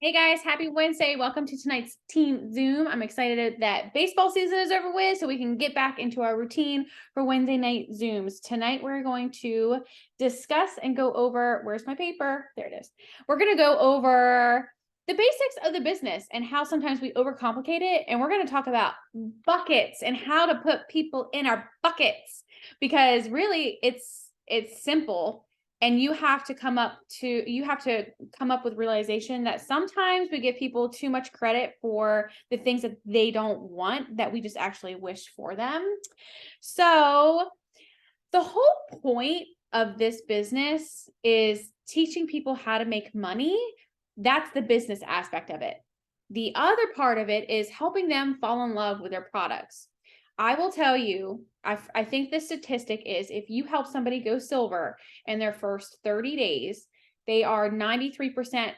Hey guys, happy Wednesday. Welcome to tonight's Team Zoom. I'm excited that baseball season is over with so we can get back into our routine for Wednesday night Zooms. Tonight we're going to discuss and go over, where's my paper? There it is. We're going to go over the basics of the business and how sometimes we overcomplicate it. And we're going to talk about buckets and how to put people in our buckets because really it's simple. And you have to come up with realization that sometimes we give people too much credit for the things that they don't want that we just actually wish for them. So the whole point of this business is teaching people how to make money. That's the business aspect of it. The other part of it is helping them fall in love with their products. I will tell you, I think the statistic is if you help somebody go silver in their first 30 days, they are 93%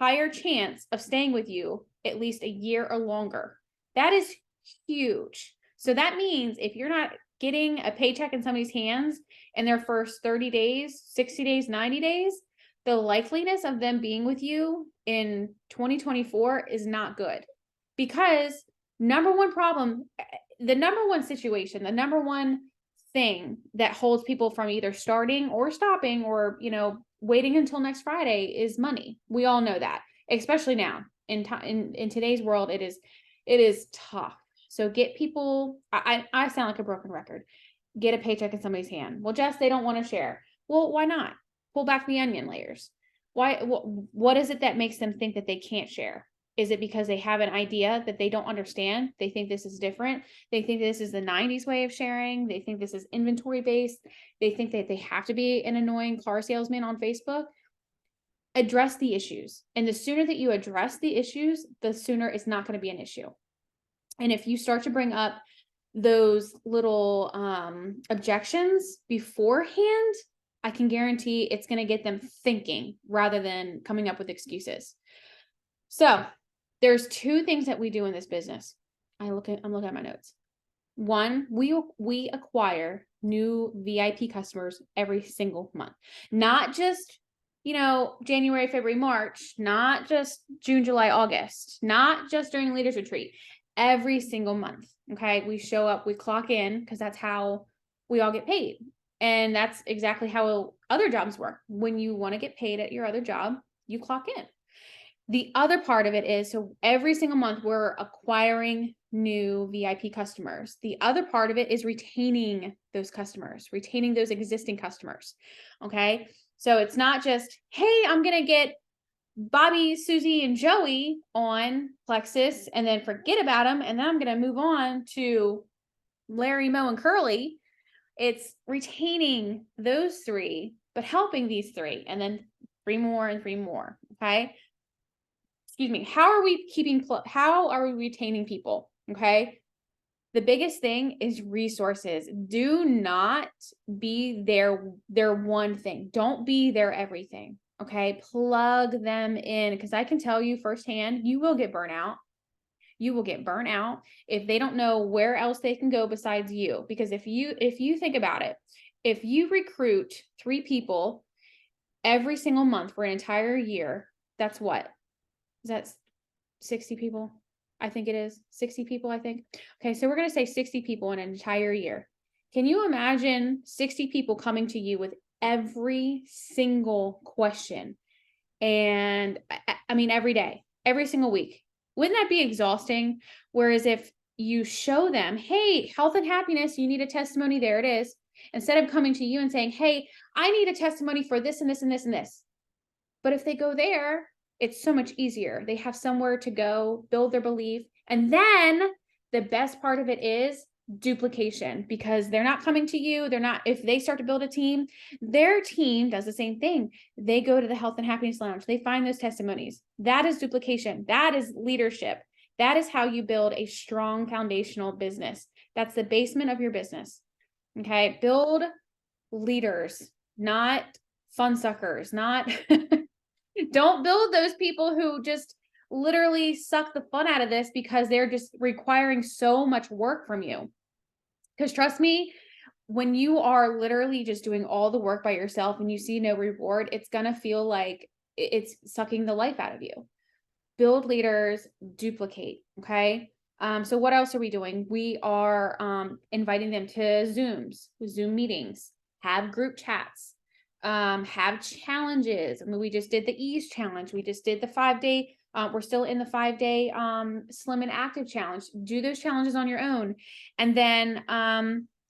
higher chance of staying with you at least a year or longer. That is huge. So that means if you're not getting a paycheck in somebody's hands in their first 30 days, 60 days, 90 days, the likeliness of them being with you in 2024 is not good. Because number one problem, the number one situation, the number one thing that holds people from either starting or stopping or, waiting until next Friday is money. We all know that, especially now in today's world, it is tough. So get people, I sound like a broken record. Get a paycheck in somebody's hand. Well, Jess, they don't want to share. Well, why not? Pull back the onion layers. Why? What is it that makes them think that they can't share? Is it because they have an idea that they don't understand? They think this is different. They think this is the 90s way of sharing. They think this is inventory based. They think that they have to be an annoying car salesman on Facebook. Address the issues. And the sooner that you address the issues, the sooner it's not going to be an issue. And if you start to bring up those little objections beforehand, I can guarantee it's going to get them thinking rather than coming up with excuses. So there's two things that we do in this business. I'm looking at my notes. One, we acquire new VIP customers every single month, not just, January, February, March, not just June, July, August, not just during Leaders Retreat, every single month. Okay. We show up, we clock in because that's how we all get paid. And that's exactly how other jobs work. When you want to get paid at your other job, you clock in. The other part of it is, so every single month we're acquiring new VIP customers. The other part of it is retaining those customers, retaining those existing customers. Okay. So it's not just, hey, I'm going to get Bobby, Susie, and Joey on Plexus and then forget about them. And then I'm going to move on to Larry, Moe, and Curly. It's retaining those three, but helping these three, and then three more and three more. Okay. Excuse me. How are we retaining people? Okay. The biggest thing is resources. Do not be their one thing. Don't be their everything. Okay. Plug them in because I can tell you firsthand, you will get burnout. You will get burnt out if they don't know where else they can go besides you. Because if you think about it, if you recruit 3 people every single month for an entire year, that's what? Is that 60 people? I think it is 60 people, I think. Okay, so we're going to say 60 people in an entire year. Can you imagine 60 people coming to you with every single question? And I mean, every day, every single week. Wouldn't that be exhausting? Whereas if you show them, hey, health and happiness, you need a testimony, there it is. Instead of coming to you and saying, hey, I need a testimony for this and this and this and this. But if they go there, it's so much easier. They have somewhere to go, build their belief. And then the best part of it is duplication because they're not coming to you. If they start to build a team, their team does the same thing. They go to the Health and Happiness Lounge. They find those testimonies. That is duplication. That is leadership. That is how you build a strong foundational business. That's the basement of your business. Okay. Build leaders, not fun suckers, not don't build those people who just literally suck the fun out of this because they're just requiring so much work from you. Because trust me, when you are literally just doing all the work by yourself and you see no reward, it's going to feel like it's sucking the life out of you. build leaders, duplicate. Okay. So what else are we doing? We are inviting them to Zoom meetings, have group chats, have challenges. I mean, we just did the ease challenge. We just did the 5-day. We're still in the 5-day slim and active challenge. Do those challenges on your own. And then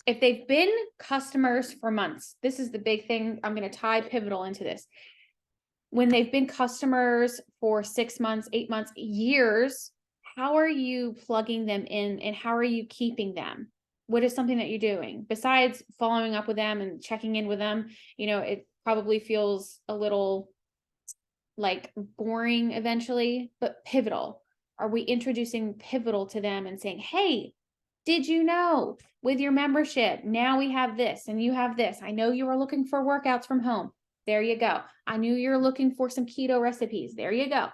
if they've been customers for months, this is the big thing. I'm going to tie Pivotal into this. When they've been customers for 6 months, 8 months, years, how are you plugging them in and how are you keeping them? What is something that you're doing besides following up with them and checking in with them? It probably feels a little like boring eventually, but Pivotal. Are we introducing Pivotal to them and saying, hey, did you know with your membership, now we have this and you have this. I know you were looking for workouts from home. There you go. I knew you're looking for some keto recipes. There you go.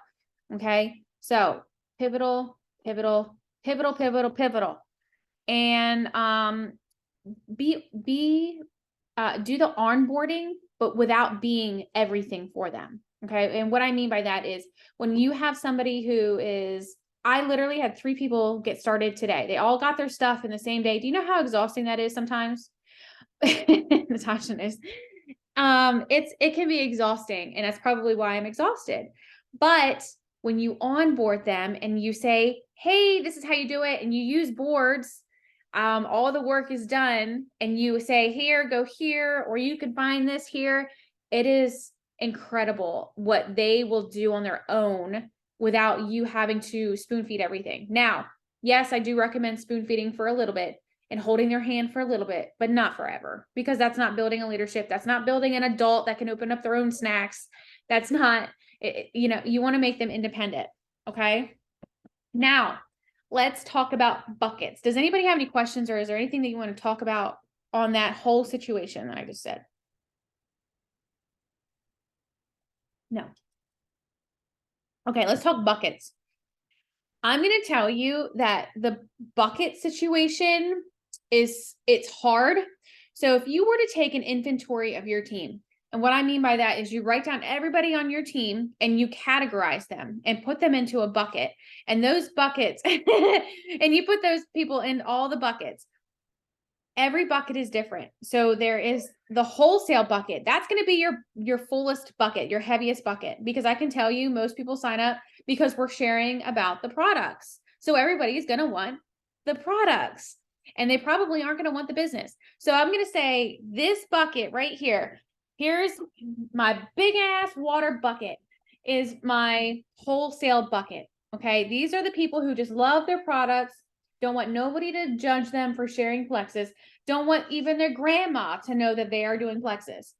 Okay. So Pivotal, Pivotal, Pivotal, Pivotal, Pivotal. And do the onboarding, but without being everything for them. Okay. And what I mean by that is when you have somebody who is, I literally had 3 people get started today. They all got their stuff in the same day. Do you know how exhausting that is sometimes? Natasha is. It can be exhausting, and that's probably why I'm exhausted. But when you onboard them and you say, hey, this is how you do it, and you use boards, all the work is done, and you say, here, go here, or you can find this here. It is incredible what they will do on their own without you having to spoon feed everything. Now, yes, I do recommend spoon feeding for a little bit and holding their hand for a little bit, but not forever, because that's not building a leadership. That's not building an adult that can open up their own snacks. That's not, you want to make them independent. Okay. Now let's talk about buckets. Does anybody have any questions, or is there anything that you want to talk about on that whole situation that I just said? No. Okay. Let's talk buckets. I'm going to tell you that the bucket situation it's hard. So if you were to take an inventory of your team, and what I mean by that is you write down everybody on your team and you categorize them and put them into a bucket, and those buckets, and you put those people in all the buckets. Every bucket is different. So there is the wholesale bucket. That's going to be your fullest bucket, your heaviest bucket, because I can tell you most people sign up because we're sharing about the products. So everybody's going to want the products, and they probably aren't going to want the business. So I'm going to say this bucket right here, here's my big ass water bucket, is my wholesale bucket. Okay. These are the people who just love their products, don't want nobody to judge them for sharing plexus, don't want even their grandma to know that they are doing plexus.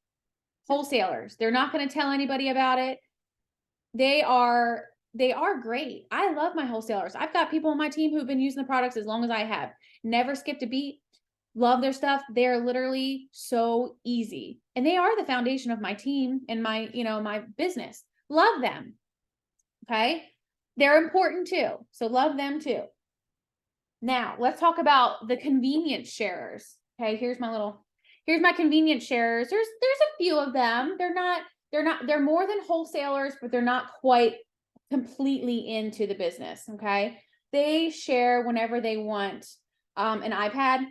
Wholesalers, they're not going to tell anybody about it. They are great. I love my wholesalers. I've got people on my team who've been using the products as long as I have. Never skipped a beat. Love their stuff. They're literally so easy. And they are the foundation of my team and my, my business. Love them. Okay. They're important too. So love them too. Now let's talk about the convenience sharers. Okay. Here's my convenience sharers. There's a few of them. They're more than wholesalers, but they're not quite completely into the business. Okay. They share whenever they want an iPad.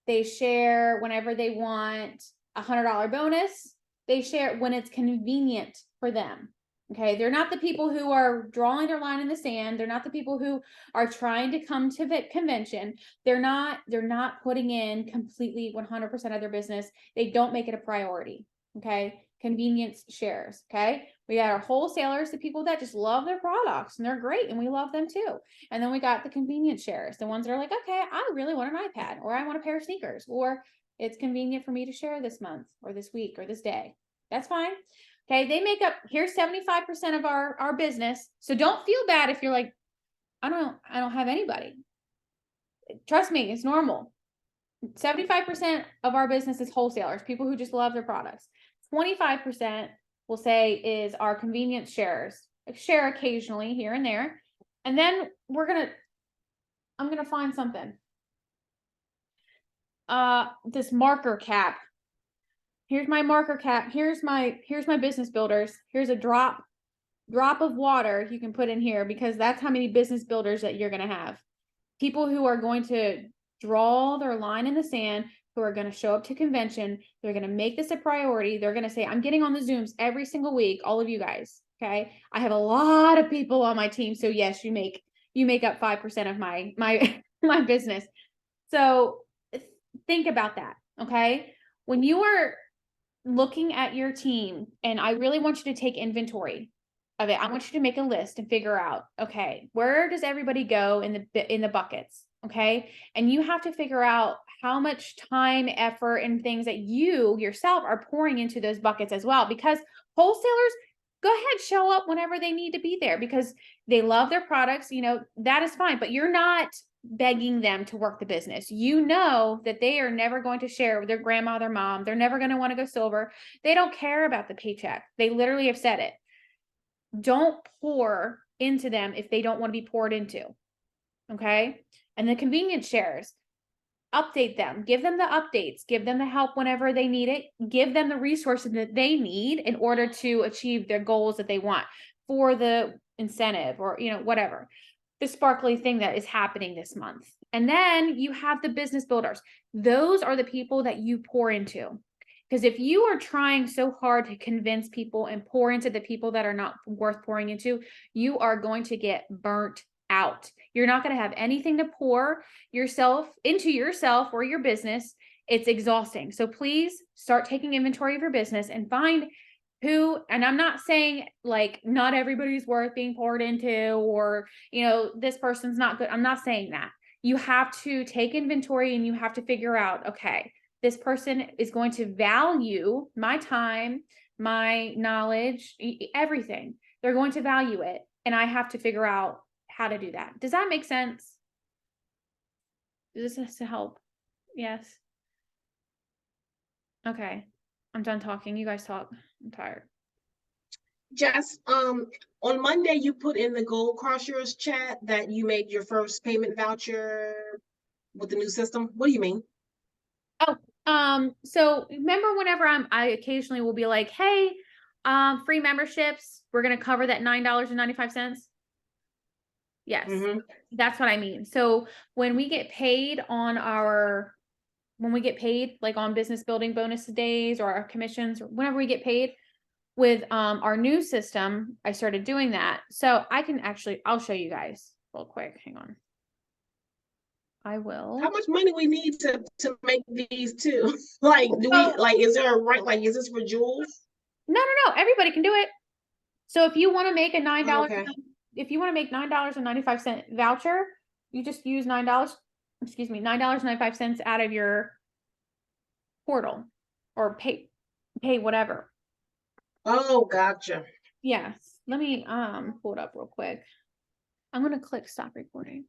They share whenever they want $100 bonus. They share when it's convenient for them. Okay. They're not the people who are drawing their line in the sand. They're not the people who are trying to come to the convention. They're not putting in completely 100% of their business. They don't make it a priority. Okay. Convenience shares. Okay. We got our wholesalers, the people that just love their products and they're great and we love them too. And then we got the convenience shares, the ones that are like, okay, I really want an iPad, or I want a pair of sneakers, or it's convenient for me to share this month or this week or this day. That's fine. Okay. They make up, here's 75% of our business. So don't feel bad if you're like, I don't have anybody. Trust me, it's normal. 75% of our business is wholesalers, people who just love their products. 25% we'll say is our convenience sharers, share occasionally here and there. And then I'm going to find something. This marker cap. Here's my marker cap. Here's my business builders. Here's a drop drop of water you can put in here, because that's how many business builders that you're going to have. People who are going to draw their line in the sand, who are going to show up to convention. They're going to make this a priority. They're going to say, I'm getting on the Zooms every single week, all of you guys. Okay. I have a lot of people on my team. So yes, you make up 5% of my my business. So think about that. Okay. When you are looking at your team, and I really want you to take inventory of it. I want you to make a list and figure out, okay, where does everybody go in the buckets? Okay. And you have to figure out how much time, effort, and things that you yourself are pouring into those buckets as well. Because wholesalers, go ahead, show up whenever they need to be there, because they love their products, that is fine, but you're not begging them to work the business. You know that they are never going to share with their grandma, their mom. They're never going to want to go silver. They don't care about the paycheck. They literally have said it. Don't pour into them if they don't want to be poured into. Okay. And the convenience shares, update them, give them the updates, give them the help whenever they need it, give them the resources that they need in order to achieve their goals that they want for the incentive, or, whatever the sparkly thing that is happening this month. And then you have the business builders. Those are the people that you pour into. Because if you are trying so hard to convince people and pour into the people that are not worth pouring into, you are going to get burnt out. You're not going to have anything to pour into yourself or your business. It's exhausting. So please start taking inventory of your business and find who, and I'm not saying like not everybody's worth being poured into, or, this person's not good. I'm not saying that. You have to take inventory and you have to figure out, okay, this person is going to value my time, my knowledge, everything. They're going to value it. And I have to figure out how to do that. Does that make sense? Does this help? Yes. Okay. I'm done talking. You guys talk. I'm tired. Jess, on Monday you put in the Gold Crushers chat that you made your first payment voucher with the new system. What do you mean? So remember, whenever I occasionally will be like, hey, free memberships, we're gonna cover that $9.95. Yes, that's what I mean. So when we get paid like on business building bonus days or our commissions, or whenever we get paid with our new system, I started doing that. So I'll show you guys real quick. Hang on. I will. How much money we need to make these two? Like, is there a right, like, is this for Jules? No. Everybody can do it. So if you want to make a $9, if you want to make $9.95 voucher, you just use $9.95 out of your portal, or pay whatever. Oh, gotcha. Yes. Let me pull it up real quick. I'm gonna click stop recording.